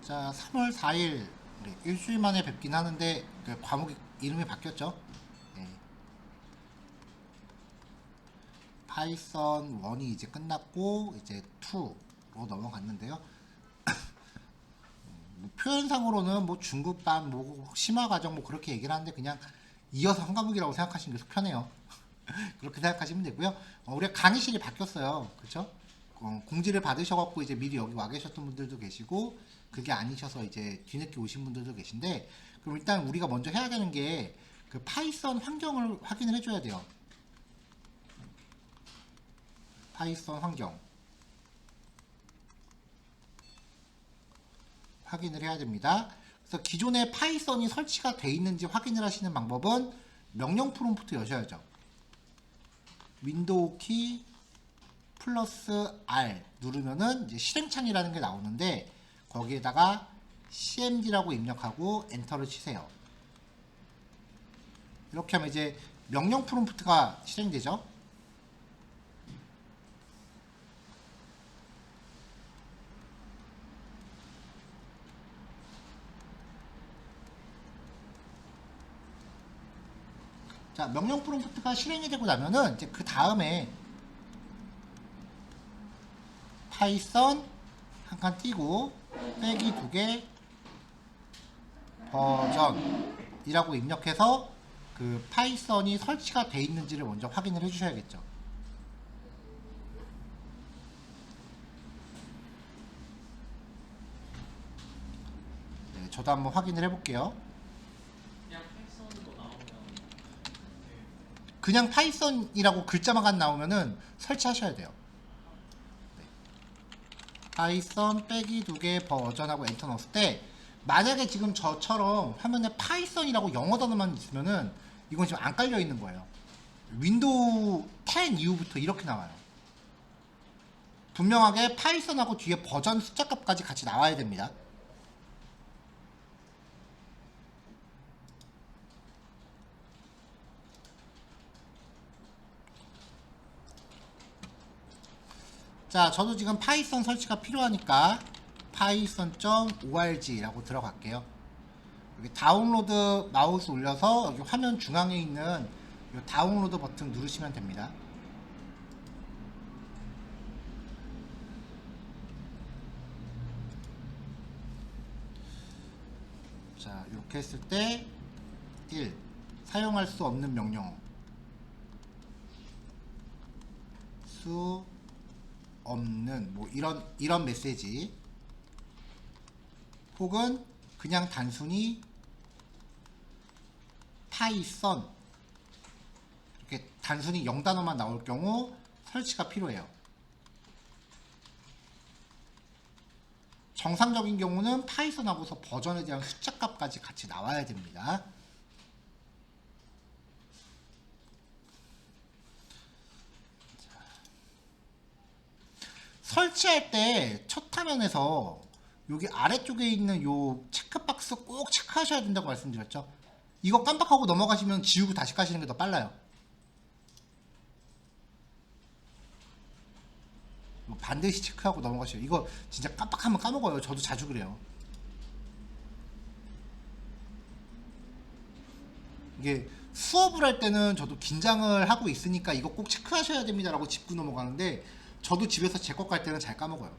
자, 3월 4일 일주일 만에 뵙긴 하는데 그 과목 이름이 바뀌었죠. 네. 파이썬 1이 이제 끝났고 이제 2로 넘어갔는데요. 뭐 표현상으로는 뭐 중급반, 뭐 심화 과정 뭐 그렇게 얘기를 하는데 그냥 이어서 한 과목이라고 생각하시는 게 속편해요. 그렇게 생각하시면 되고요. 우리가 강의실이 바뀌었어요. 그렇죠? 공지를 받으셔갖고 이제 미리 여기 와 계셨던 분들도 계시고 그게 아니셔서 이제 뒤늦게 오신 분들도 계신데 그럼 일단 우리가 먼저 해야 되는 게 그 파이썬 환경을 확인을 해줘야 돼요. 파이썬 환경 확인을 해야 됩니다. 그래서 기존에 파이썬이 설치가 돼 있는지 확인을 하시는 방법은 명령 프롬프트 여셔야죠. 윈도우 키 플러스 R 누르면은 이제 실행창이라는 게 나오는데 거기에다가 cmd라고 입력하고 엔터를 치세요. 이렇게 하면 이제 명령 프롬프트가 실행되죠. 자, 명령 프롬프트가 실행이 되고 나면은 이제 그 다음에 파이썬 한 칸 띄고 빼기 2개 버전이라고 입력해서 그 파이썬이 설치가 돼 있는지를 먼저 확인을 해 주셔야겠죠. 네, 저도 한번 확인을 해 볼게요. 그냥 파이썬이라고 글자만 나오면은 설치하셔야 돼요. 네. 파이썬 빼기 2개 버전하고 엔터 넣었을 때 만약에 지금 저처럼 화면에 파이썬이라고 영어 단어만 있으면은 이건 지금 안 깔려 있는 거예요. 윈도우 10 이후부터 이렇게 나와요. 분명하게 파이썬하고 뒤에 버전 숫자 값까지 같이 나와야 됩니다. 자, 저도 지금 파이썬 설치가 필요하니까 python.org라고 들어갈게요. 여기 다운로드 마우스 올려서 여기 화면 중앙에 있는 이 다운로드 버튼 누르시면 됩니다. 자, 이렇게 했을 때 1. 사용할 수 없는 명령어 수 없는 뭐 이런 메시지 혹은 그냥 단순히 파이썬 이렇게 단순히 0단어만 나올 경우 설치가 필요해요. 정상적인 경우는 파이썬하고서 버전에 대한 숫자 값까지 같이 나와야 됩니다. 설치할 때 첫 화면에서 여기 아래쪽에 있는 요 체크박스 꼭 체크하셔야 된다고 말씀드렸죠. 이거 깜빡하고 넘어가시면 지우고 다시 까시는 게 더 빨라요. 반드시 체크하고 넘어가셔요. 이거 진짜 깜빡하면 까먹어요. 저도 자주 그래요. 이게 수업을 할 때는 저도 긴장을 하고 있으니까 이거 꼭 체크하셔야 됩니다 라고 짚고 넘어가는데 저도 집에서 제 것 갈 때는 잘 까먹어요.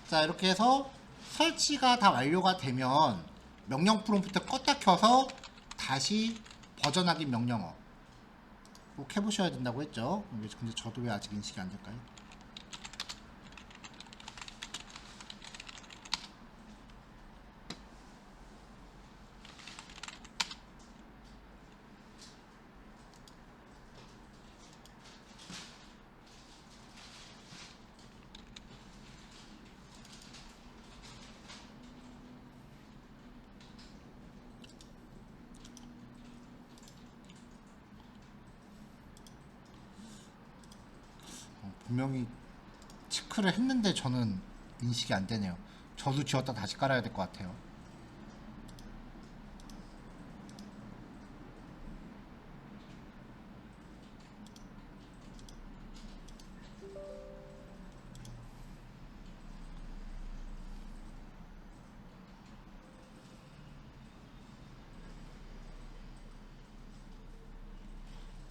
자, 이렇게 해서 설치가 다 완료가 되면 명령 프롬프트 껐다 켜서 다시 버전 확인 명령어 꼭 해보셔야 된다고 했죠. 근데 저도 왜 아직 인식이 안 될까요? 분명히 체크를 했는데 저는 인식이 안 되네요. 저도 지웠다 다시 깔아야 될 것 같아요.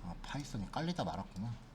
아, 파이썬이 깔리다 말았구나.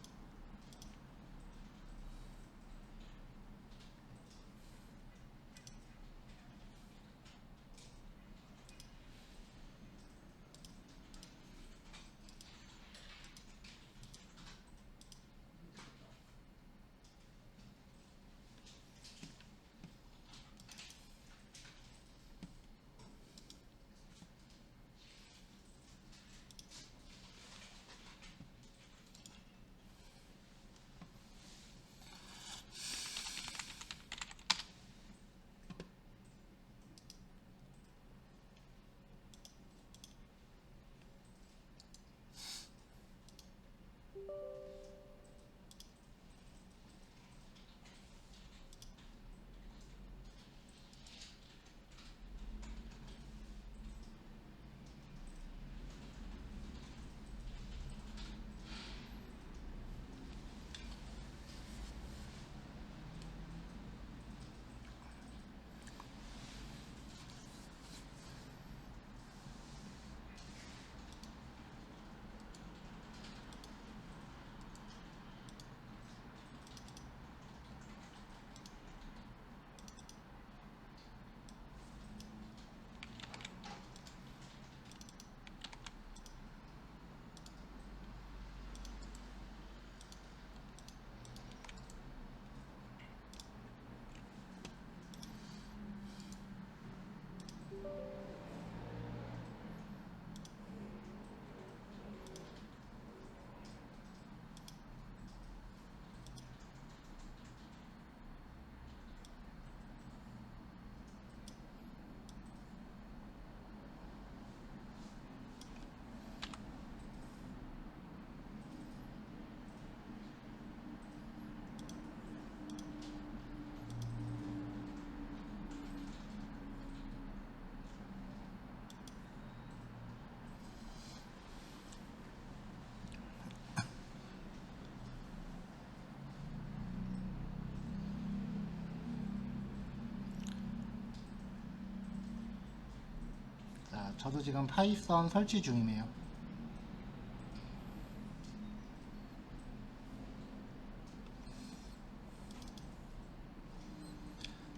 자, 저도 지금 파이썬 설치 중이네요.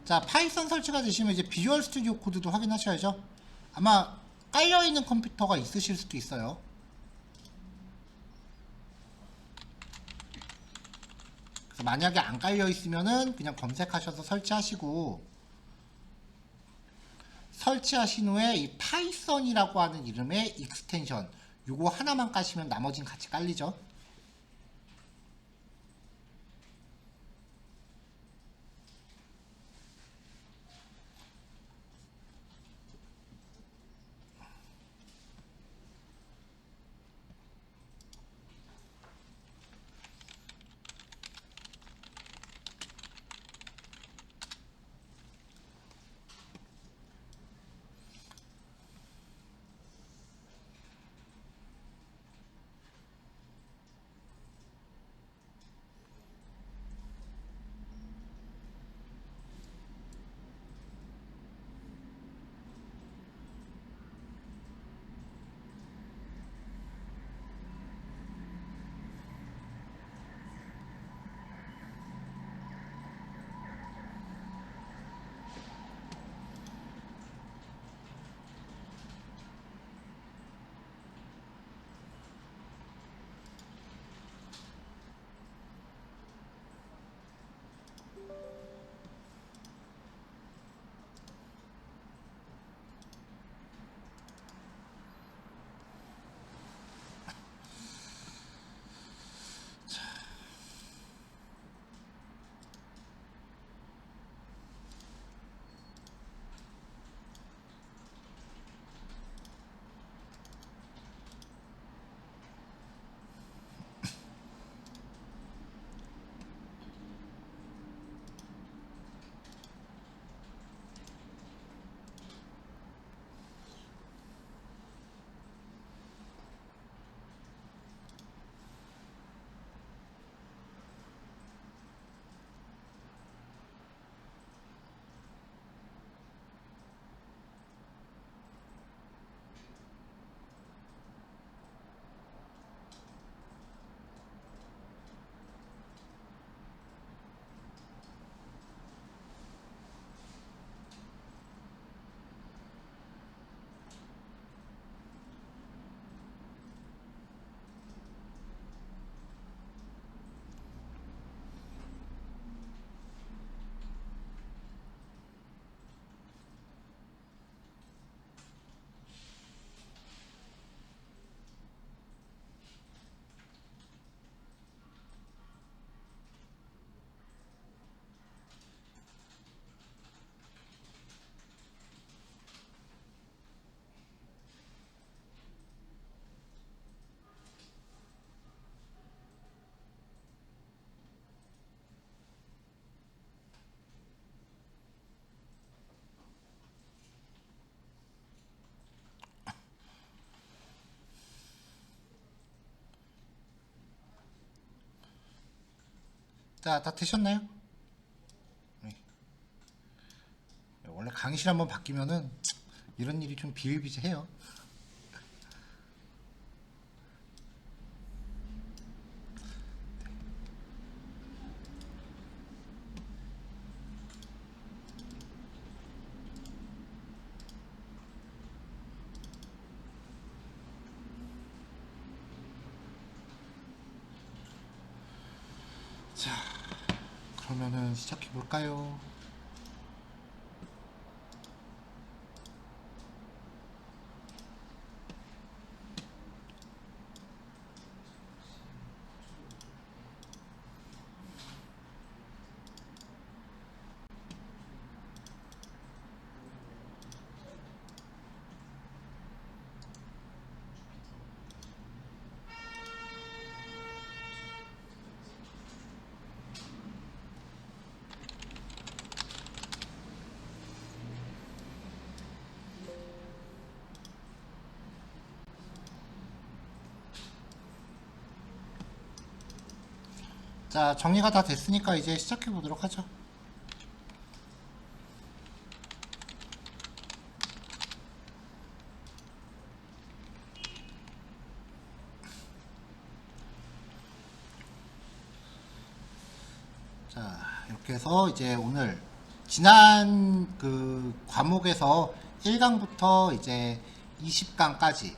자, 파이썬 설치가 되시면 이제 비주얼 스튜디오 코드도 확인하셔야죠. 아마 깔려있는 컴퓨터가 있으실 수도 있어요. 그래서 만약에 안 깔려있으면은 그냥 검색하셔서 설치하시고, 설치하신 후에 이 파이썬이라고 하는 이름의 익스텐션 요거 하나만 까시면 나머진 같이 깔리죠. 자, 다 되셨나요? 네. 원래 강의실 한번 바뀌면은 이런 일이 좀 비일비재해요. 자, 그러면은 시작해 볼까요? 자, 정리가 다 됐으니까 이제 시작해 보도록 하죠. 자, 이렇게 해서 이제 오늘 지난 그 과목에서 1강부터 이제 20강까지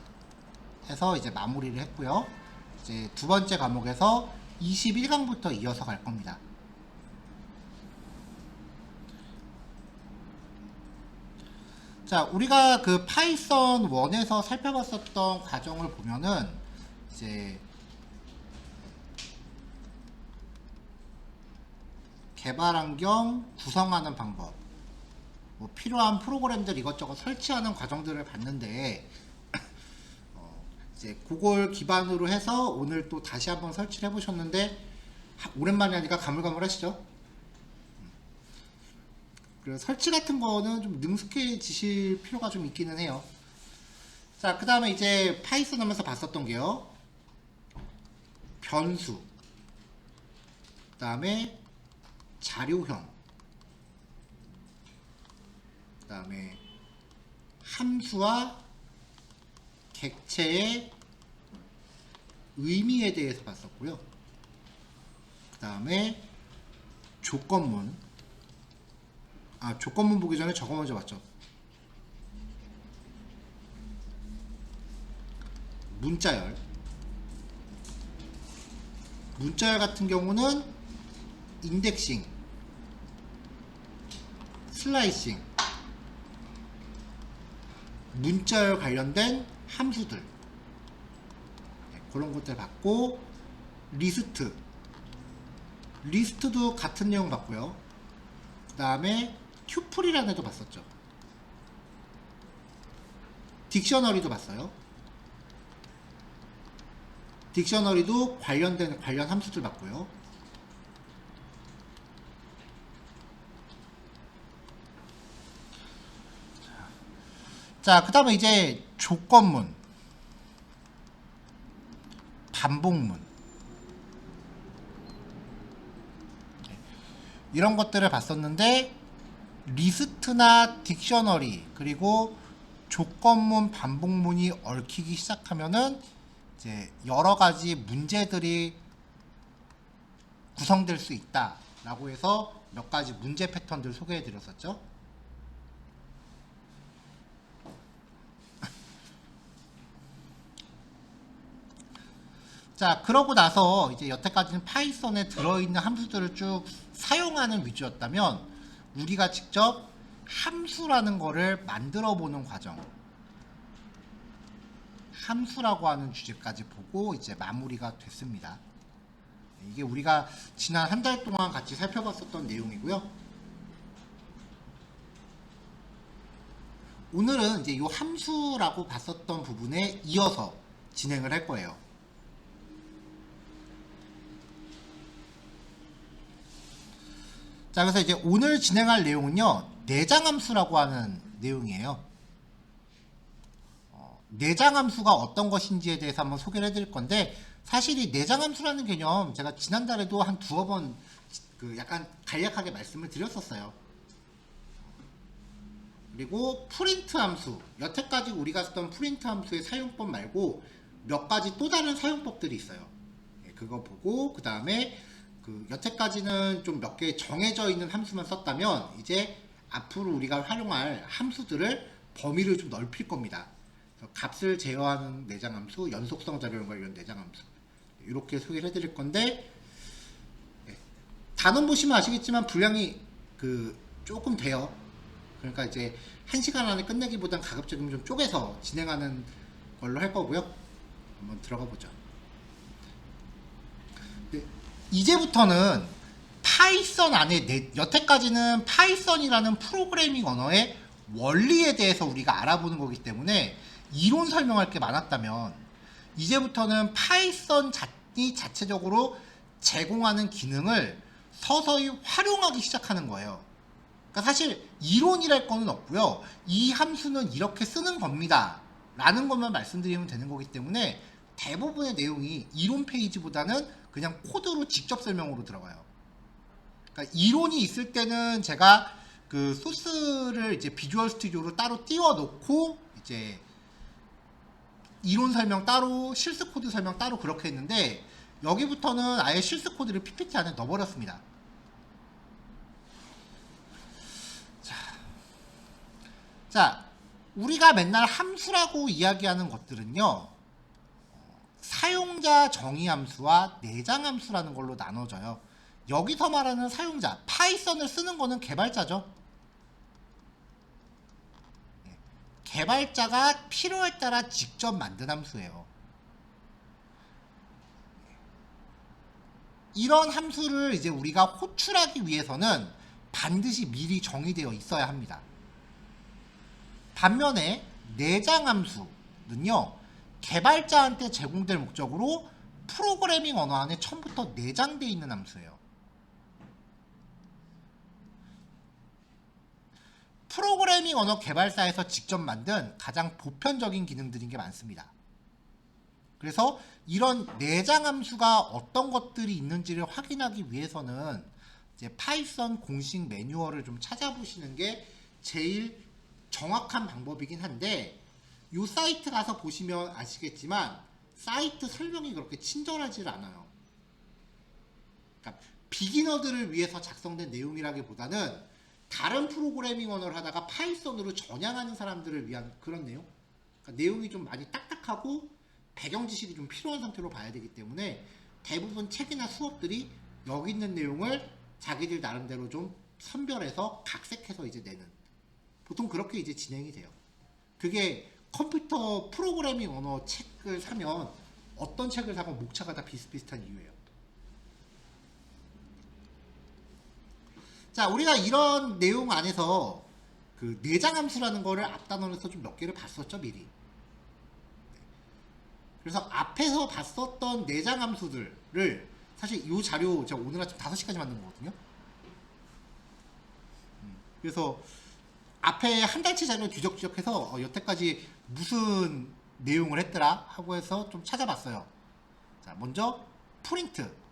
해서 이제 마무리를 했고요. 이제 두 번째 과목에서 21강부터 이어서 갈 겁니다. 자, 우리가 그 파이썬 1에서 살펴봤었던 과정을 보면은 이제 개발 환경 구성하는 방법, 뭐 필요한 프로그램들 이것저것 설치하는 과정들을 봤는데 이제 그걸 기반으로 해서 오늘 또 다시 한번 설치를 해보셨는데 오랜만에 하니까 가물가물하시죠? 그래서 설치 같은 거는 좀 능숙해지실 필요가 좀 있기는 해요. 자, 그 다음에 이제 파이썬 하면서 봤었던 게요, 변수, 그 다음에 자료형, 그 다음에 함수와 객체의 의미에 대해서 봤었고요. 그 다음에 조건문, 조건문 보기 전에 저거 먼저 봤죠. 문자열. 문자열 같은 경우는 인덱싱, 슬라이싱, 문자열 관련된 함수들, 그런 것들 봤고, 리스트도 같은 내용 봤고요. 그 다음에 튜플이라는 애도 봤었죠. 딕셔너리도 봤어요. 딕셔너리도 관련 함수들 봤고요. 자, 그 다음에 이제 조건문, 반복문, 이런 것들을 봤었는데, 리스트나 딕셔너리 그리고 조건문, 반복문이 얽히기 시작하면은 이제 여러 가지 문제들이 구성될 수 있다라고 해서 몇 가지 문제 패턴들 소개해 드렸었죠. 자, 그러고 나서 이제 여태까지는 파이썬에 들어있는 함수들을 쭉 사용하는 위주였다면, 우리가 직접 함수라는 거를 만들어 보는 과정, 함수라고 하는 주제까지 보고 이제 마무리가 됐습니다. 이게 우리가 지난 한 달 동안 같이 살펴봤었던 내용이고요. 오늘은 이제 이 함수라고 봤었던 부분에 이어서 진행을 할 거예요. 자, 그래서 이제 오늘 진행할 내용은요, 내장함수라고 하는 내용이에요. 내장함수가 어떤 것인지에 대해서 한번 소개를 해드릴 건데, 사실 이 내장함수라는 개념 제가 지난달에도 한 두어 번 그 약간 간략하게 말씀을 드렸었어요. 그리고 프린트 함수, 여태까지 우리가 쓰던 프린트 함수의 사용법 말고 몇 가지 또 다른 사용법들이 있어요. 그거 보고 그 다음에 그 여태까지는 좀 몇 개 정해져 있는 함수만 썼다면 이제 앞으로 우리가 활용할 함수들을 범위를 좀 넓힐 겁니다. 값을 제어하는 내장함수, 연속성 자료형 관련 내장함수 이렇게 소개를 해드릴 건데, 단원 보시면 아시겠지만 분량이 그 조금 돼요. 그러니까 이제 1시간 안에 끝내기보단 가급적이면 좀 쪼개서 진행하는 걸로 할 거고요. 한번 들어가 보죠. 이제부터는 파이썬 안에 여태까지는 파이썬이라는 프로그래밍 언어의 원리에 대해서 우리가 알아보는 거기 때문에 이론 설명할 게 많았다면, 이제부터는 파이썬 자체적으로 제공하는 기능을 서서히 활용하기 시작하는 거예요. 그러니까 사실 이론이랄 거는 없고요. 이 함수는 이렇게 쓰는 겁니다 라는 것만 말씀드리면 되는 거기 때문에 대부분의 내용이 이론 페이지보다는 그냥 코드로 직접 설명으로 들어가요. 그러니까 이론이 있을 때는 제가 그 소스를 이제 비주얼 스튜디오로 따로 띄워 놓고 이제 이론 설명 따로, 실습 코드 설명 따로 그렇게 했는데, 여기부터는 아예 실습 코드를 PPT 안에 넣어버렸습니다. 자, 우리가 맨날 함수라고 이야기하는 것들은요, 사용자 정의 함수와 내장 함수라는 걸로 나눠져요. 여기서 말하는 사용자, 파이썬을 쓰는 거는 개발자죠. 개발자가 필요에 따라 직접 만든 함수예요. 이런 함수를 이제 우리가 호출하기 위해서는 반드시 미리 정의되어 있어야 합니다. 반면에 내장 함수는요, 개발자한테 제공될 목적으로 프로그래밍 언어 안에 처음부터 내장되어 있는 함수예요. 프로그래밍 언어 개발사에서 직접 만든 가장 보편적인 기능들인 게 많습니다. 그래서 이런 내장 함수가 어떤 것들이 있는지를 확인하기 위해서는 이제 파이썬 공식 매뉴얼을 좀 찾아보시는 게 제일 정확한 방법이긴 한데, 이 사이트 가서 보시면 아시겠지만 사이트 설명이 그렇게 친절하지 않아요. 그러니까 비기너들을 위해서 작성된 내용이라기보다는 다른 프로그래밍 언어를 하다가 파이썬으로 전향하는 사람들을 위한 그런 내용? 그러니까 내용이 좀 많이 딱딱하고 배경 지식이 좀 필요한 상태로 봐야 되기 때문에 대부분 책이나 수업들이 여기 있는 내용을 자기들 나름대로 좀 선별해서 각색해서 이제 내는, 보통 그렇게 이제 진행이 돼요. 그게 컴퓨터 프로그래밍 언어 책을 사면 어떤 책을 사건 목차가 다 비슷비슷한 이유예요. 자, 우리가 이런 내용 안에서 그 내장 함수라는 거를 앞단원에서 좀 몇 개를 봤었죠, 미리. 그래서 앞에서 봤었던 내장 함수들을, 사실 이 자료 제가 오늘 아침 5시까지 만든 거거든요. 그래서 앞에 한 달치 자료를 뒤적뒤적해서 여태까지 무슨 내용을 했더라 하고 해서 좀 찾아봤어요. 자, 먼저 프린트.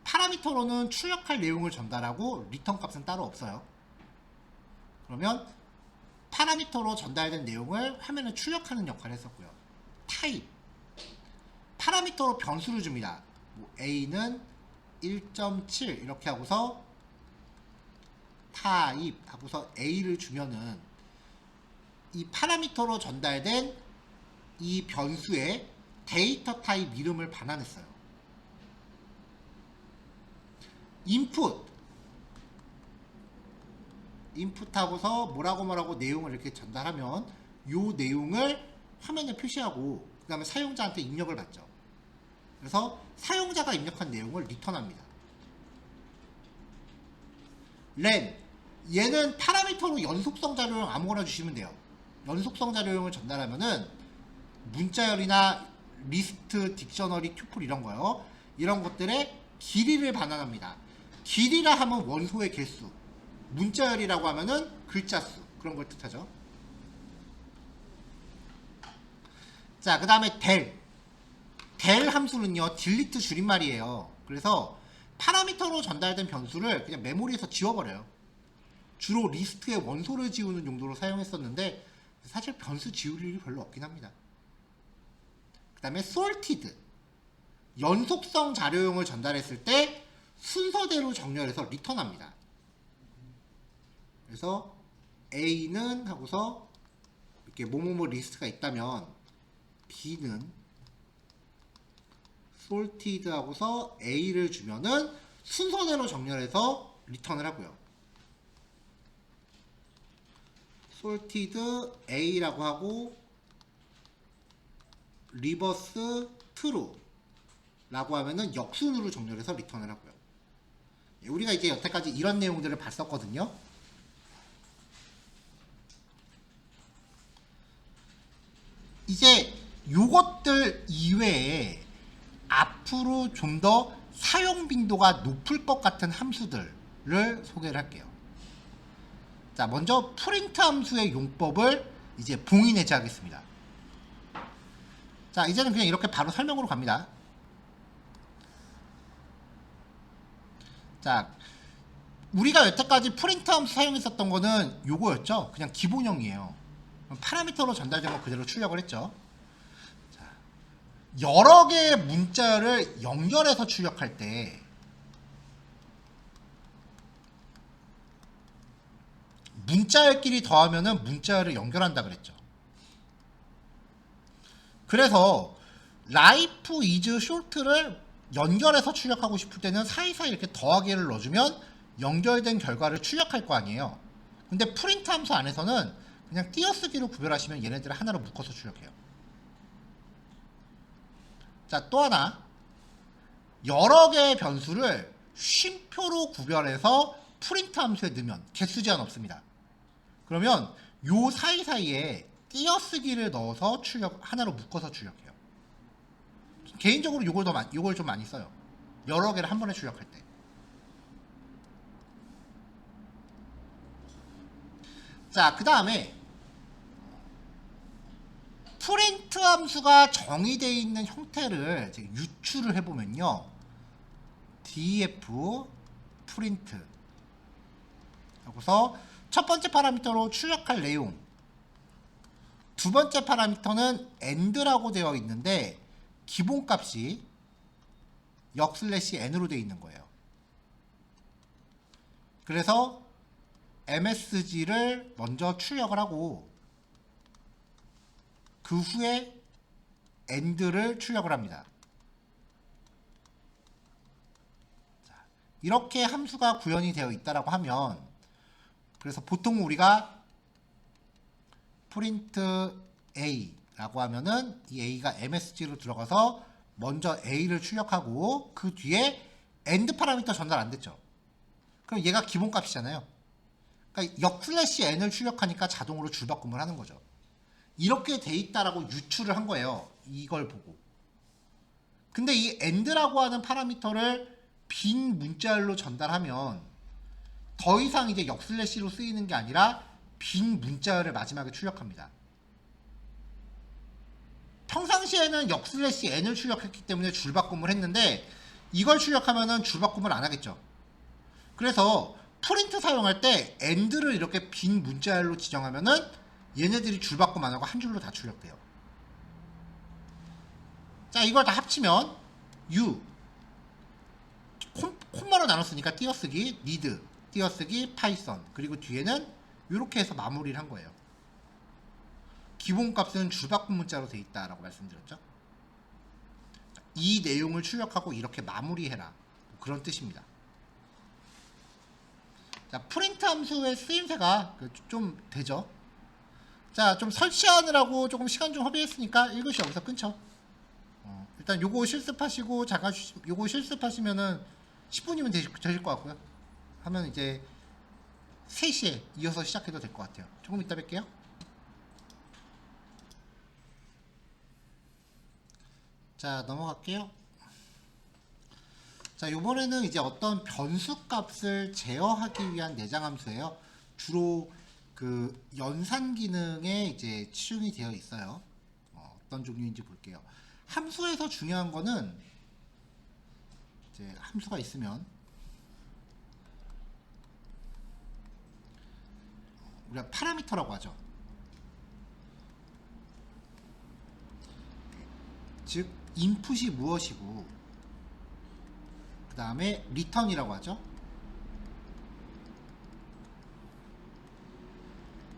파라미터로는 출력할 내용을 전달하고 리턴 값은 따로 없어요. 그러면 파라미터로 전달된 내용을 화면에 출력하는 역할을 했었고요. 타입. 파라미터로 변수를 줍니다. 뭐 A는 1.7 이렇게 하고서 타입 하고서 A를 주면은 이 파라미터로 전달된 이 변수의 데이터 타입 이름을 반환했어요. 인풋하고서 뭐라고 내용을 이렇게 전달하면 요 내용을 화면에 표시하고 그 다음에 사용자한테 입력을 받죠. 그래서 사용자가 입력한 내용을 리턴합니다. len, 얘는 파라미터로 연속성 자료형 아무거나 주시면 돼요. 연속성 자료형을 전달하면은 문자열이나 리스트, 딕셔너리, 튜플 이런 거요. 이런 것들의 길이를 반환합니다. 길이라 하면 원소의 개수, 문자열이라고 하면은 글자 수, 그런 걸 뜻하죠. 자, 그 다음에 del. del 함수는요 딜리트 줄임말이에요. 그래서 파라미터로 전달된 변수를 그냥 메모리에서 지워버려요. 주로 리스트의 원소를 지우는 용도로 사용했었는데 사실 변수 지울 일이 별로 없긴 합니다. 그 다음에 sorted, 연속성 자료용을 전달했을 때 순서대로 정렬해서 리턴합니다. 그래서 A는 하고서 이렇게 뭐뭐뭐 리스트가 있다면 B는 sorted 하고서 A를 주면은 순서대로 정렬해서 리턴을 하고요. sorted A라고 하고 reverse true 라고 하면은 역순으로 정렬해서 리턴을 하고요. 우리가 이제 여태까지 이런 내용들을 봤었거든요. 이제 요것들 이외에 앞으로 좀 더 사용 빈도가 높을 것 같은 함수들을 소개를 할게요. 자, 먼저 프린트 함수의 용법을 이제 봉인해제하겠습니다. 자, 이제는 그냥 이렇게 바로 설명으로 갑니다. 자, 우리가 여태까지 프린트 함수 사용했었던 거는 요거였죠. 그냥 기본형이에요. 파라미터로 전달된 거 그대로 출력을 했죠. 자, 여러 개의 문자를 연결해서 출력할 때 문자열끼리 더하면은 문자열을 연결한다 그랬죠. 그래서 life is short를 연결해서 출력하고 싶을 때는 사이사이 이렇게 더하기를 넣어주면 연결된 결과를 출력할 거 아니에요. 근데 프린트 함수 안에서는 그냥 띄어쓰기로 구별하시면 얘네들을 하나로 묶어서 출력해요. 자, 또 하나, 여러 개의 변수를 쉼표로 구별해서 프린트 함수에 넣으면 개수 제한 없습니다. 그러면 요 사이사이에 띄어쓰기를 넣어서 하나로 묶어서 출력해요. 개인적으로 요걸 좀 많이 써요. 여러 개를 한 번에 출력할 때. 자, 그 다음에 프린트 함수가 정의되어 있는 형태를 유추를 해보면요. df 프린트 하고서 첫 번째 파라미터로 출력할 내용, 두 번째 파라미터는 end라고 되어 있는데 기본값이 역/n으로 되어 있는 거예요. 그래서 msg를 먼저 출력을 하고 그 후에 end를 출력을 합니다. 자, 이렇게 함수가 구현이 되어 있다라고 하면, 그래서 보통 우리가 print a라고 하면은 이 a가 msg로 들어가서 먼저 a를 출력하고 그 뒤에 end 파라미터 전달 안 됐죠. 그럼 얘가 기본값이잖아요. 그러니까 역/n을 출력하니까 자동으로 줄바꿈을 하는 거죠. 이렇게 돼 있다라고 유추를 한 거예요. 이걸 보고. 근데 이 end라고 하는 파라미터를 빈 문자열로 전달하면 더 이상 이제 역/로 쓰이는 게 아니라 빈 문자열을 마지막에 출력합니다. 평상시에는 역/n을 출력했기 때문에 줄바꿈을 했는데 이걸 출력하면은 줄바꿈을 안 하겠죠. 그래서 프린트 사용할 때 end를 이렇게 빈 문자열로 지정하면은 얘네들이 줄바꿈 안 하고 한 줄로 다 출력돼요. 자, 이걸 다 합치면 u 콤마로 나눴으니까 띄어쓰기 need 띄어쓰기 파이썬, 그리고 뒤에는 이렇게 해서 마무리를 한 거예요. 기본값은 줄바꿈 문자로 돼 있다라고 말씀드렸죠. 이 내용을 출력하고 이렇게 마무리해라, 그런 뜻입니다. 자, 프린트 함수의 쓰임새가 좀 되죠. 자, 좀 설치하느라고 조금 시간 좀 허비했으니까 1교시 여기서 끊죠. 일단 요거 실습하시고 잠깐 요거 실습하시면은 10분이면 되실 것 같고요. 하면 이제 3시에 이어서 시작해도 될 것 같아요. 조금 이따 뵐게요. 자, 넘어갈게요. 자, 요번에는 이제 어떤 변수 값을 제어하기 위한 내장 함수예요. 주로 그 연산 기능에 이제 치중이 되어 있어요. 어떤 종류인지 볼게요. 함수에서 중요한 거는 이제 함수가 있으면 우리가 파라미터라고 하죠. 즉 인풋이 무엇이고 그 다음에 리턴이라고 하죠.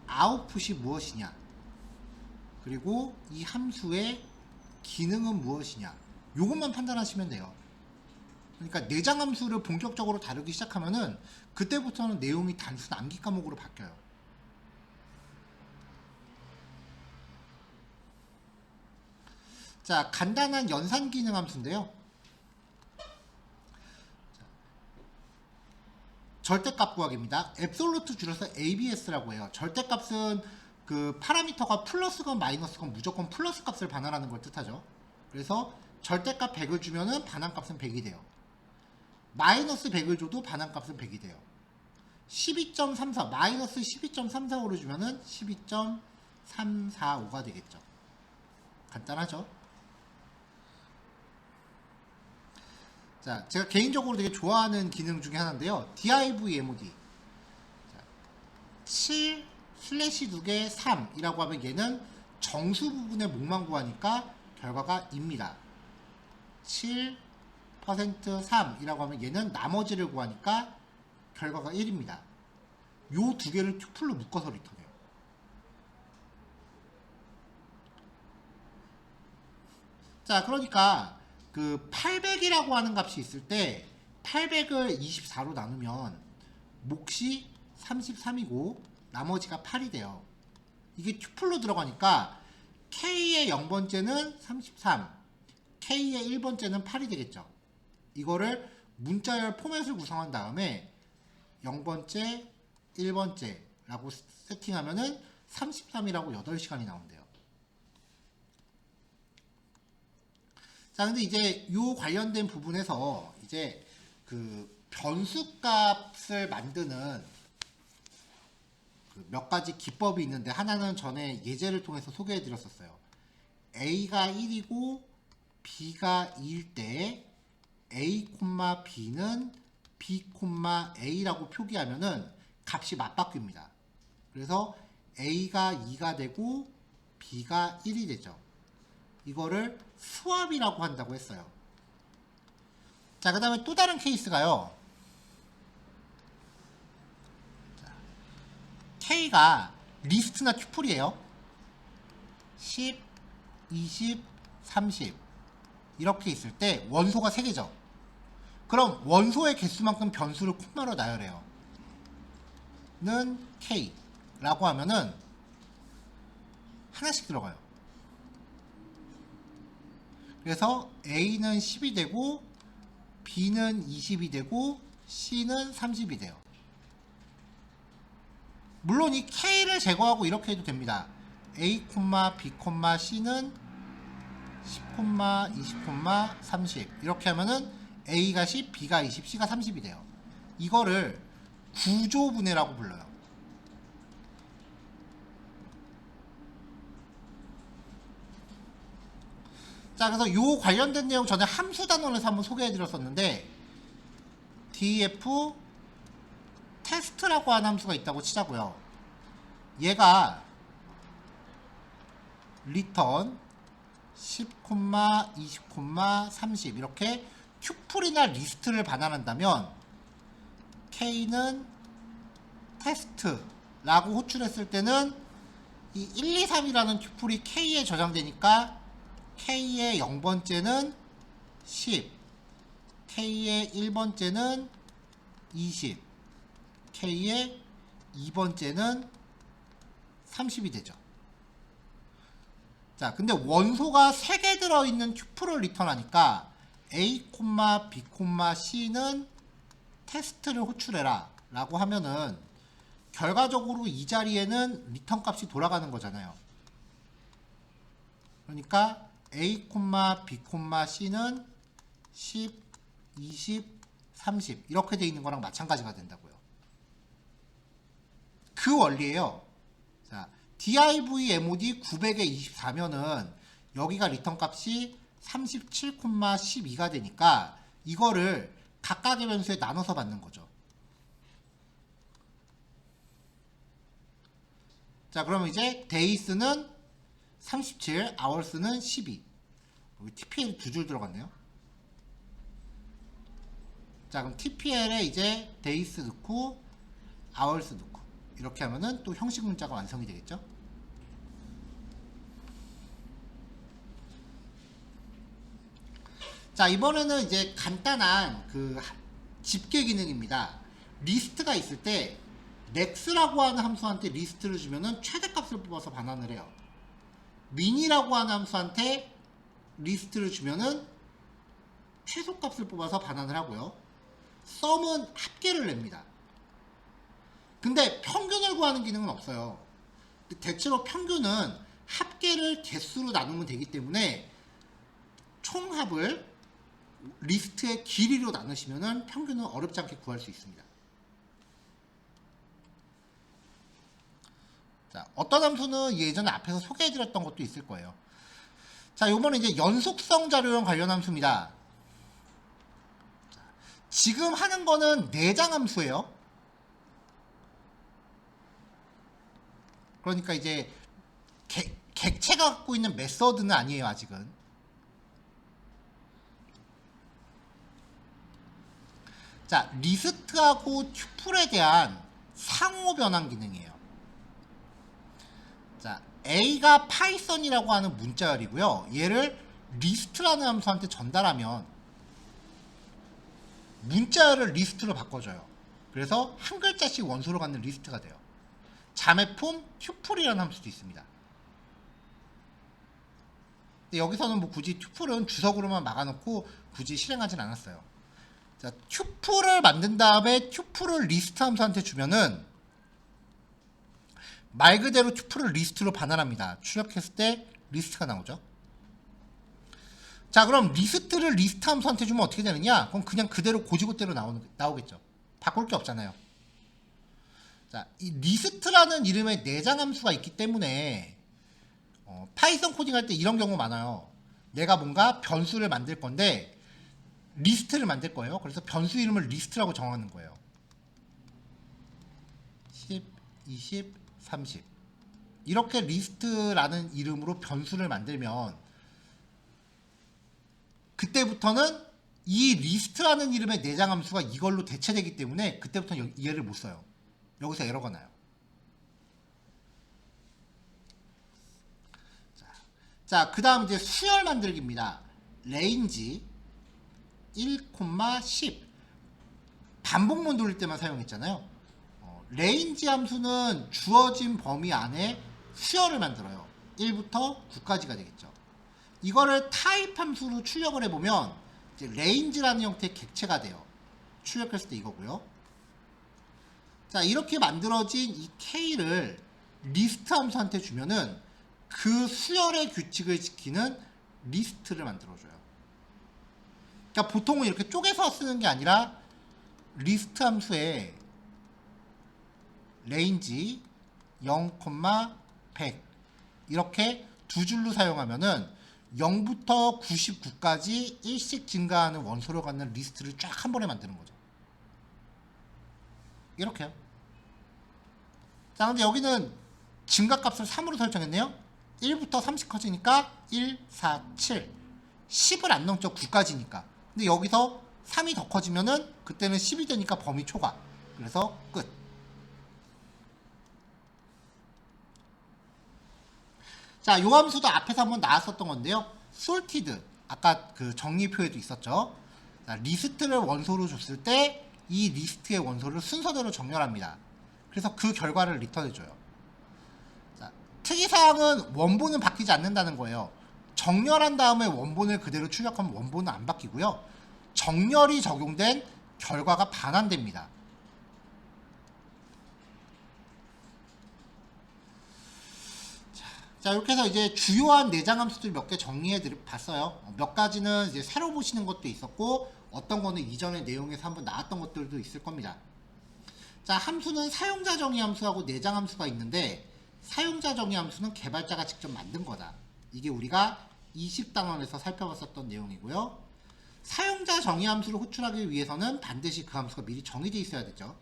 아웃풋이 무엇이냐, 그리고 이 함수의 기능은 무엇이냐, 요것만 판단하시면 돼요. 그러니까 내장 함수를 본격적으로 다루기 시작하면은 그때부터는 내용이 단순 암기 과목으로 바뀌어요. 자, 간단한 연산 기능 함수인데요. 절대값 구하기입니다. 앱솔루트 줄여서 ABS라고 해요. 절대값은 그 파라미터가 플러스건 마이너스건 무조건 플러스 값을 반환하는 걸 뜻하죠. 그래서 절대값 100을 주면은 반환값은 100이 돼요. 마이너스 100을 줘도 반환값은 100이 돼요. 12.34 마이너스 12.345를 주면은 12.345가 되겠죠. 간단하죠. 자, 제가 개인적으로 되게 좋아하는 기능 중에 하나인데요. div.mod 7 슬래시 2개 3이라고 하면 얘는 정수 부분의 목만 구하니까 결과가 2입니다. 7% 3이라고 하면 얘는 나머지를 구하니까 결과가 1입니다. 요 두 개를 튜플로 묶어서 리턴해요. 자, 그러니까 그 800이라고 하는 값이 있을 때 800을 24로 나누면 몫이 33이고 나머지가 8이 돼요. 이게 튜플로 들어가니까 K의 0번째는 33, K의 1번째는 8이 되겠죠. 이거를 문자열 포맷을 구성한 다음에 0번째, 1번째라고 세팅하면은 33이라고 8시간이 나온대요. 자, 근데 이제 요 관련된 부분에서 이제 그 변수값을 만드는 그 몇 가지 기법이 있는데, 하나는 전에 예제를 통해서 소개해 드렸었어요. A가 1이고 B가 2일 때 A, B는 B, A라고 표기하면은 값이 맞바뀝니다. 그래서 A가 2가 되고 B가 1이 되죠. 이거를 스왑이라고 한다고 했어요. 자, 그 다음에 또 다른 케이스가요. 자, K가 리스트나 튜플이에요. 10, 20, 30 이렇게 있을 때 원소가 3개죠. 그럼 원소의 개수만큼 변수를 콤마로 나열해요. 는 K라고 하면은 하나씩 들어가요. 그래서 A는 10이 되고 B는 20이 되고 C는 30이 돼요. 물론 이 K를 제거하고 이렇게 해도 됩니다. A, B, C는 10, 20, 30 이렇게 하면은 A가 10, B가 20, C가 30이 돼요. 이거를 구조분해라고 불러요. 자, 그래서 요 관련된 내용 전에 함수 단원에서 한번 소개해 드렸었는데, df 테스트라고 하는 함수가 있다고 치자고요. 얘가 return 10, 20, 30 이렇게 튜플이나 리스트를 반환한다면 k는 테스트라고 호출했을 때는 이 1, 2, 3이라는 튜플이 k에 저장되니까 K의 0번째는 10, K의 1번째는 20, K의 2번째는 30이 되죠. 자, 근데 원소가 3개 들어있는 튜플을 리턴하니까 A, B, C는 테스트를 호출해라 라고 하면은 결과적으로 이 자리에는 리턴 값이 돌아가는 거잖아요. 그러니까 A, B, C는 10, 20, 30 이렇게 돼 있는 거랑 마찬가지가 된다고요. 그 원리예요. 자, div.mod 900에 24면은 여기가 리턴 값이 37,12가 되니까 이거를 각각의 변수에 나눠서 받는 거죠. 자, 그러면 이제 데이스는 37, 아워스는 12. 여기 TPL 두 줄 들어갔네요. 자, 그럼 TPL에 이제 데이스 넣고 아워스 넣고 이렇게 하면은 또 형식 문자가 완성이 되겠죠. 자, 이번에는 이제 간단한 그 집계 기능입니다. 리스트가 있을 때 next라고 하는 함수한테 리스트를 주면은 최대값을 뽑아서 반환을 해요. min이라고 하는 함수한테 리스트를 주면은 최소값을 뽑아서 반환을 하고요. sum은 합계를 냅니다. 근데 평균을 구하는 기능은 없어요. 대체로 평균은 합계를 개수로 나누면 되기 때문에 총합을 리스트의 길이로 나누시면은 평균은 어렵지 않게 구할 수 있습니다. 자, 어떤 함수는 예전에 앞에서 소개해드렸던 것도 있을 거예요. 자, 요번에 이제 연속성 자료형 관련 함수입니다. 자, 지금 하는 거는 내장 함수예요. 그러니까 이제 객체가 갖고 있는 메서드는 아니에요, 아직은. 자, 리스트하고 튜플에 대한 상호 변환 기능이에요. 자, A가 파이썬이라고 하는 문자열이고요. 얘를 리스트라는 함수한테 전달하면 문자열을 리스트로 바꿔줘요. 그래서 한 글자씩 원소를 갖는 리스트가 돼요. 자매품 튜플이라는 함수도 있습니다. 근데 여기서는 뭐 굳이 튜플은 주석으로만 막아놓고 굳이 실행하진 않았어요. 자, 튜플을 만든 다음에 튜플을 리스트 함수한테 주면은 말 그대로 튜플을 리스트로 반환합니다. 출력했을 때 리스트가 나오죠. 자, 그럼 리스트를 리스트 함수한테 주면 어떻게 되느냐? 그럼 그냥 그대로 고지고대로 나오겠죠. 바꿀 게 없잖아요. 자, 이 리스트라는 이름의 내장 함수가 있기 때문에 파이썬 코딩할 때 이런 경우 많아요. 내가 뭔가 변수를 만들 건데 리스트를 만들 거예요. 그래서 변수 이름을 리스트라고 정하는 거예요. 10, 20, 30 이렇게 리스트라는 이름으로 변수를 만들면 그때부터는 이 리스트라는 이름의 내장 함수가 이걸로 대체되기 때문에 그때부터는 얘를 못 써요. 여기서 에러가 나요. 자, 그 다음 이제 수열 만들기입니다. range 1,10 반복문 돌릴 때만 사용했잖아요. range 함수는 주어진 범위 안에 수열을 만들어요. 1부터 9까지가 되겠죠. 이거를 타입 함수로 출력을 해보면 이제 range라는 형태의 객체가 돼요. 출력했을 때 이거고요. 자, 이렇게 만들어진 이 k를 리스트 함수한테 주면은 그 수열의 규칙을 지키는 리스트를 만들어줘요. 그러니까 보통은 이렇게 쪼개서 쓰는 게 아니라 리스트 함수에 range 0,100 이렇게 두 줄로 사용하면은 0부터 99까지 일씩 증가하는 원소를 갖는 리스트를 쫙 한 번에 만드는 거죠. 이렇게요. 자, 근데 여기는 증가값을 3으로 설정했네요. 1부터 30 커지니까 1, 4, 7 10을 안 넘죠. 9까지니까. 근데 여기서 3이 더 커지면은 그때는 10이 되니까 범위 초과. 그래서 끝. 자, 요 함수도 앞에서 한번 나왔었던 건데요. sorted 아까 그 정리표에도 있었죠. 자, 리스트를 원소로 줬을 때 이 리스트의 원소를 순서대로 정렬합니다. 그래서 그 결과를 리턴해줘요. 자, 특이사항은 원본은 바뀌지 않는다는 거예요. 정렬한 다음에 원본을 그대로 출력하면 원본은 안 바뀌고요. 정렬이 적용된 결과가 반환됩니다. 자, 이렇게 해서 이제 주요한 내장 함수들 몇 개 정리해 봤어요. 몇 가지는 이제 새로 보시는 것도 있었고, 어떤 거는 이전의 내용에서 한번 나왔던 것들도 있을 겁니다. 자, 함수는 사용자 정의 함수하고 내장 함수가 있는데, 사용자 정의 함수는 개발자가 직접 만든 거다. 이게 우리가 20단원에서 살펴봤었던 내용이고요. 사용자 정의 함수를 호출하기 위해서는 반드시 그 함수가 미리 정의되어 있어야 되죠.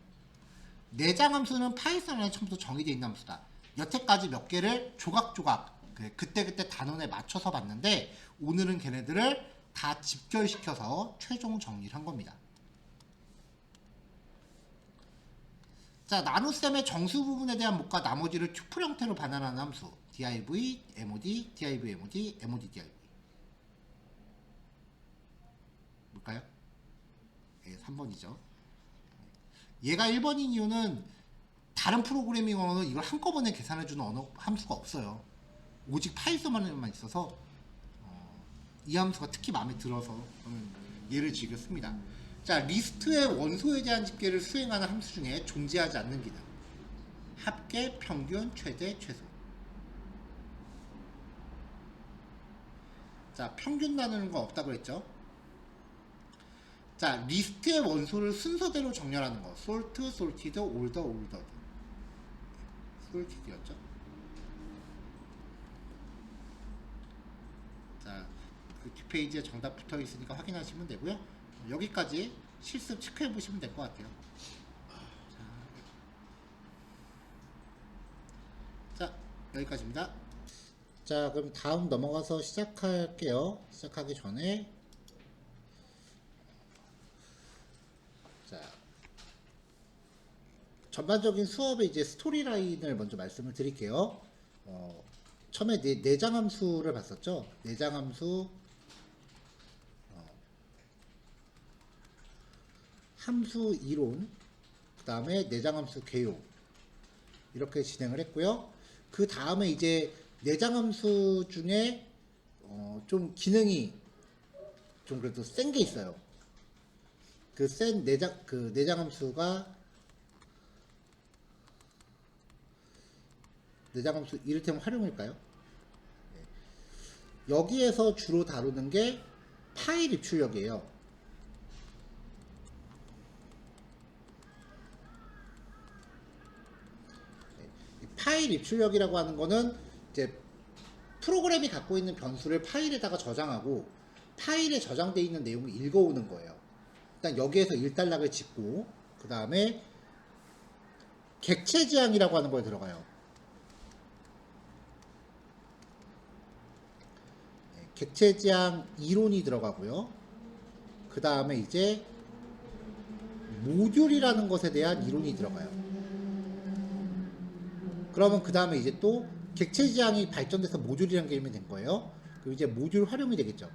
내장 함수는 파이썬에 처음부터 정의되어 있는 함수다. 여태까지 몇 개를 조각조각 그때그때 단원에 맞춰서 봤는데 오늘은 걔네들을 다 집결시켜서 최종 정리를 한 겁니다. 자, 나눗셈의 정수 부분에 대한 목과 나머지를 튜플 형태로 반환하는 함수 div, mod, div, mod, mod, div 뭘까요? 예, 3번이죠. 얘가 1번인 이유는 다른 프로그래밍 언어는 이걸 한꺼번에 계산해주는 언어 함수가 없어요. 오직 파이썬만 있어서 이 함수가 특히 마음에 들어서 저는 얘를 즐겼습니다. 자, 리스트의 원소에 대한 집계를 수행하는 함수 중에 존재하지 않는 기능. 합계, 평균, 최대, 최소. 자, 평균 나누는 거 없다고 했죠. 자, 리스트의 원소를 순서대로 정렬하는 거. sort, sorted, order, ordered. sorted였죠. 자, 그 뒷페이지에 정답 붙어 있으니까 확인하시면 되고요. 여기까지 실습 체크해 보시면 될 것 같아요. 자, 여기까지입니다. 자, 그럼 다음 넘어가서 시작할게요. 시작하기 전에 자, 전반적인 수업의 이제 스토리라인을 먼저 말씀을 드릴게요. 처음에 내장함수를 봤었죠. 내장함수 함수 이론, 그 다음에 내장함수 개요 이렇게 진행을 했고요. 그 다음에 이제 내장함수 중에 좀 기능이 좀 그래도 센 게 있어요. 그 센 내장함수가 내장함수 이를테면 활용일까요? 여기에서 주로 다루는 게 파일 입출력이에요. 파일 입출력이라고 하는 거는 이제 프로그램이 갖고 있는 변수를 파일에다가 저장하고 파일에 저장되어 있는 내용을 읽어오는 거예요. 일단 여기에서 일단락을 짓고 그 다음에 객체 지향이라고 하는 거에 들어가요. 객체 지향 이론이 들어가고요. 그 다음에 이제 모듈이라는 것에 대한 이론이 들어가요. 그러면 그 다음에 이제 또 객체 지향이 발전돼서 모듈이라는 개념이 된 거예요. 그럼 이제 모듈 활용이 되겠죠.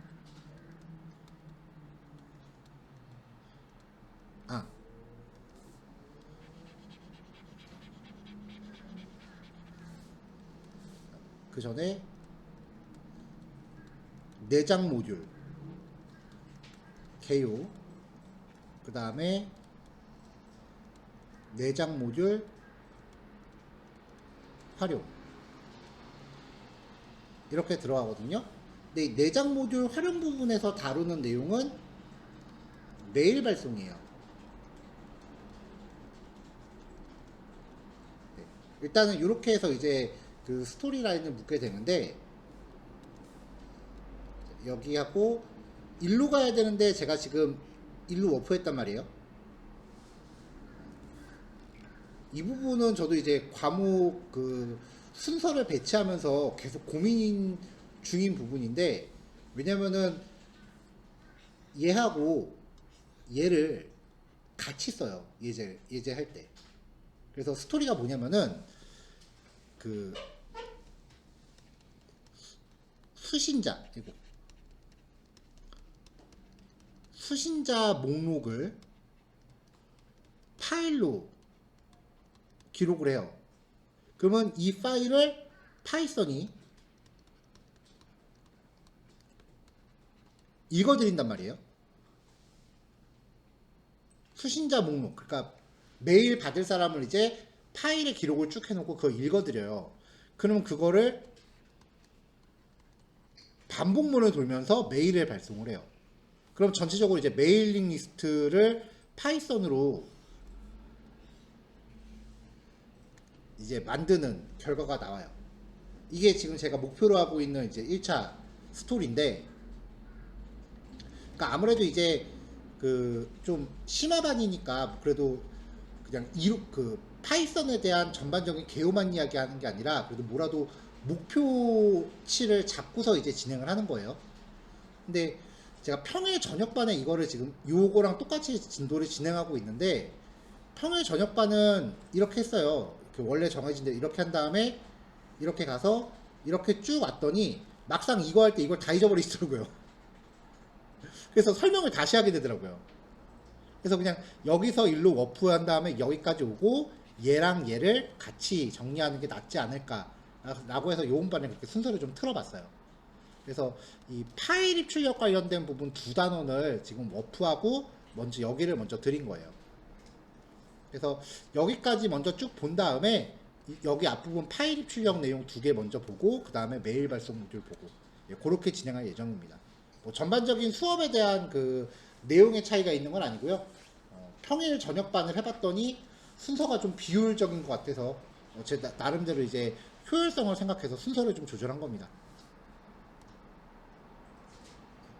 그 전에 내장 모듈 개요, 그 다음에 내장 모듈 활용 이렇게 들어가거든요. 근데 이 내장 모듈 활용 부분에서 다루는 내용은 메일 발송이에요. 네. 일단은 이렇게 해서 이제 그 스토리 라인을 묶게 되는데 여기 하고 일로 가야 되는데 제가 지금 일로 워프했단 말이에요. 이 부분은 저도 이제 과목 그 순서를 배치하면서 계속 고민 중인 부분인데, 왜냐면은 얘하고 얘를 같이 써요. 예제 할 때. 그래서 스토리가 뭐냐면은 그 수신자, 이거 수신자 목록을 파일로 기록을 해요. 그러면 이 파일을 파이썬이 읽어드린단 말이에요. 수신자 목록, 그러니까 메일 받을 사람을 이제 파일에 기록을 쭉 해놓고 그걸 읽어드려요. 그러면 그거를 반복문을 돌면서 메일을 발송을 해요. 그럼 전체적으로 이제 메일링 리스트를 파이썬으로 이제 만드는 결과가 나와요. 이게 지금 제가 목표로 하고 있는 이제 1차 스토리인데, 그러니까 아무래도 이제 그 좀 심화반이니까 그래도 그냥 그 파이썬에 대한 전반적인 개요만 이야기하는 게 아니라 그래도 뭐라도 목표치를 잡고서 이제 진행을 하는 거예요. 근데 제가 평일 저녁반에 이거를 지금 요거랑 똑같이 진도를 진행하고 있는데, 평일 저녁반은 이렇게 했어요. 원래 정해진 대로 이렇게 한 다음에 이렇게 가서 이렇게 쭉 왔더니 막상 이거 할 때 이걸 다 잊어버리시더라고요. 그래서 설명을 다시 하게 되더라고요. 그래서 그냥 여기서 일로 워프 한 다음에 여기까지 오고 얘랑 얘를 같이 정리하는 게 낫지 않을까 라고 해서 요음반에 그렇게 순서를 좀 틀어봤어요. 그래서 이 파일 입출력 관련된 부분 두 단원을 지금 워프하고 먼저 여기를 먼저 드린 거예요. 그래서 여기까지 먼저 쭉 본 다음에 여기 앞부분 파일 입출력 내용 두 개 먼저 보고 그 다음에 메일 발송 모듈 보고, 예, 그렇게 진행할 예정입니다. 뭐 전반적인 수업에 대한 그 내용의 차이가 있는 건 아니고요. 평일 저녁반을 해봤더니 순서가 좀 비효율적인 것 같아서 제 나름대로 이제 효율성을 생각해서 순서를 좀 조절한 겁니다.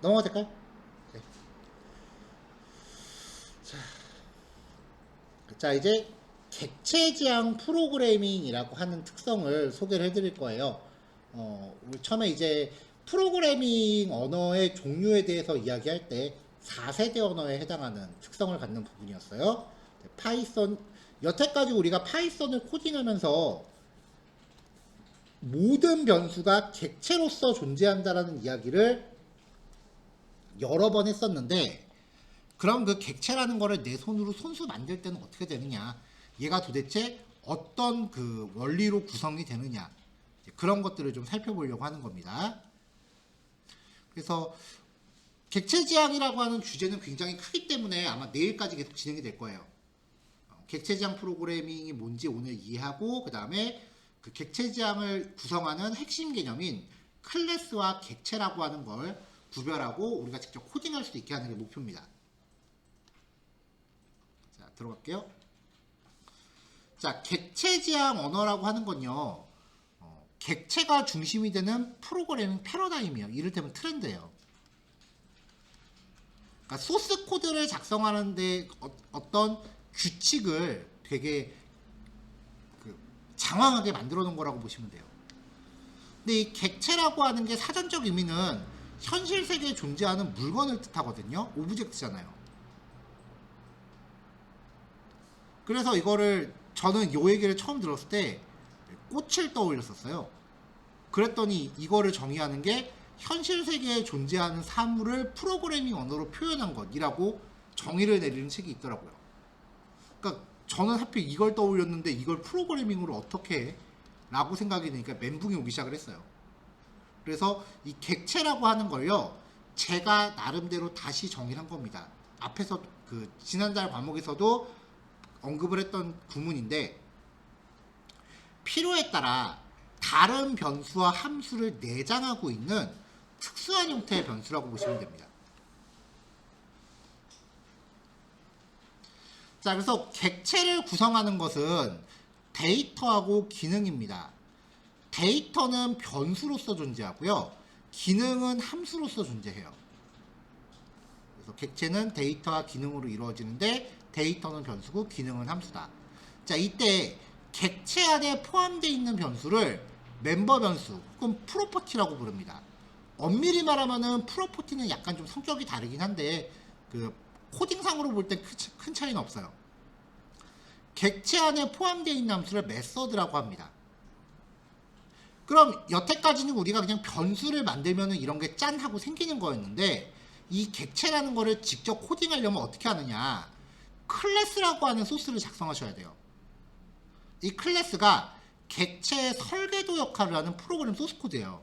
넘어가도 될까요? 네. 자, 이제 객체지향 프로그래밍이라고 하는 특성을 소개를 해드릴 거예요. 우리 처음에 이제 프로그래밍 언어의 종류에 대해서 이야기할 때 4세대 언어에 해당하는 특성을 갖는 부분이었어요. 파이썬, 여태까지 우리가 파이썬을 코딩하면서 모든 변수가 객체로서 존재한다라는 이야기를 여러 번 했었는데, 그럼 그 객체라는 거를 내 손으로 손수 만들 때는 어떻게 되느냐, 얘가 도대체 어떤 그 원리로 구성이 되느냐, 그런 것들을 좀 살펴보려고 하는 겁니다. 그래서 객체지향이라고 하는 주제는 굉장히 크기 때문에 아마 내일까지 계속 진행이 될 거예요. 객체지향 프로그래밍이 뭔지 오늘 이해하고, 그 다음에 그 객체지향을 구성하는 핵심 개념인 클래스와 객체라고 하는 걸 구별하고 우리가 직접 코딩할 수 있게 하는 게 목표입니다. 자, 들어갈게요. 자, 객체지향 언어라고 하는 건요, 객체가 중심이 되는 프로그래밍 패러다임이에요. 이를테면 트렌드예요. 그러니까 소스 코드를 작성하는데 어떤 규칙을 되게 장황하게 만들어 놓은 거라고 보시면 돼요. 근데 이 객체라고 하는 게 사전적 의미는 현실 세계에 존재하는 물건을 뜻하거든요. 오브젝트잖아요. 그래서 이거를 저는 요 얘기를 처음 들었을 때 꽃을 떠올렸었어요. 그랬더니 이거를 정의하는 게 현실 세계에 존재하는 사물을 프로그래밍 언어로 표현한 것이라고 정의를 내리는 책이 있더라고요. 그러니까 저는 하필 이걸 떠올렸는데 이걸 프로그래밍으로 어떻게 해? 라고 생각이 드니까 멘붕이 오기 시작을 했어요. 그래서 이 객체라고 하는 걸요, 제가 나름대로 다시 정의한 겁니다. 앞에서 그 지난달 과목에서도 언급을 했던 구문인데, 필요에 따라 다른 변수와 함수를 내장하고 있는 특수한 형태의 변수라고 보시면 됩니다. 자, 그래서 객체를 구성하는 것은 데이터하고 기능입니다. 데이터는 변수로서 존재하고요, 기능은 함수로서 존재해요. 그래서 객체는 데이터와 기능으로 이루어지는데 데이터는 변수고 기능은 함수다. 자, 이때 객체 안에 포함되어 있는 변수를 멤버 변수 혹은 프로퍼티라고 부릅니다. 엄밀히 말하면은 프로퍼티는 약간 좀 성격이 다르긴 한데 그 코딩상으로 볼 때 큰 차이는 없어요. 객체 안에 포함되어 있는 함수를 메서드라고 합니다. 그럼 여태까지는 우리가 그냥 변수를 만들면은 이런 게 짠 하고 생기는 거였는데, 이 객체라는 거를 직접 코딩하려면 어떻게 하느냐, 클래스라고 하는 소스를 작성하셔야 돼요. 이 클래스가 객체의 설계도 역할을 하는 프로그램 소스 코드예요.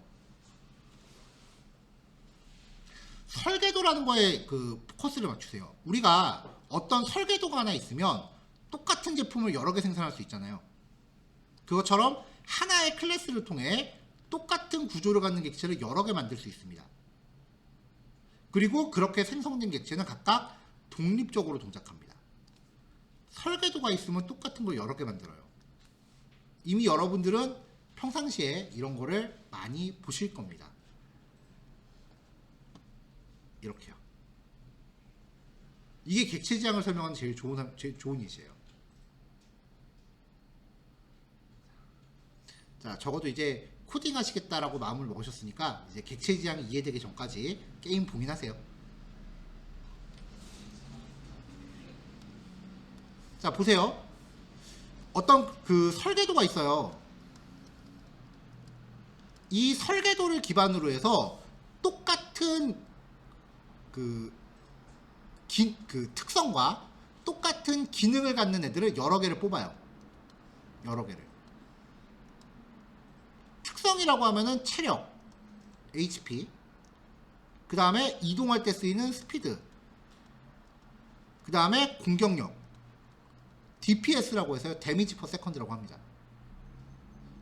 설계도라는 거에 그 포커스를 맞추세요. 우리가 어떤 설계도가 하나 있으면 똑같은 제품을 여러 개 생산할 수 있잖아요. 그것처럼 하나의 클래스를 통해 똑같은 구조를 갖는 객체를 여러 개 만들 수 있습니다. 그리고 그렇게 생성된 객체는 각각 독립적으로 동작합니다. 설계도가 있으면 똑같은 걸 여러 개 만들어요. 이미 여러분들은 평상시에 이런 거를 많이 보실 겁니다. 이렇게요. 이게 객체 지향을 설명하는 제일 좋은 예시예요. 자, 적어도 이제 코딩 하시겠다라고 마음을 먹으셨으니까 이제 객체 지향이 이해되기 전까지 게임 봉인하세요. 자, 보세요. 어떤 그 설계도가 있어요. 이 설계도를 기반으로 해서 똑같은 그 특성과 똑같은 기능을 갖는 애들을 여러 개를 뽑아요. 여러 개를. 특성이라고 하면은 체력, HP, 그 다음에 이동할 때 쓰이는 스피드, 그 다음에 공격력, DPS라고 해서요. 데미지 퍼 세컨드라고 합니다.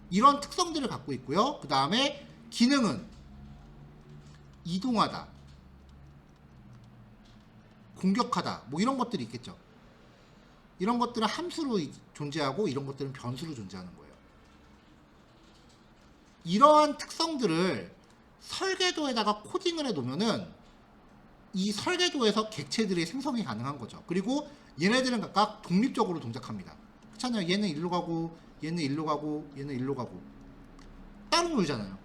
이런 특성들을 갖고 있고요. 그 다음에 기능은 이동하다, 공격하다, 뭐 이런 것들이 있겠죠. 이런 것들은 함수로 존재하고 이런 것들은 변수로 존재하는 거예요. 이러한 특성들을 설계도에다가 코딩을 해놓으면은 이 설계도에서 객체들의 생성이 가능한 거죠. 그리고 얘네들은 각각 독립적으로 동작합니다. 그렇잖아요. 얘는 일로 가고 얘는 일로 가고 얘는 일로 가고 따로 놀잖아요.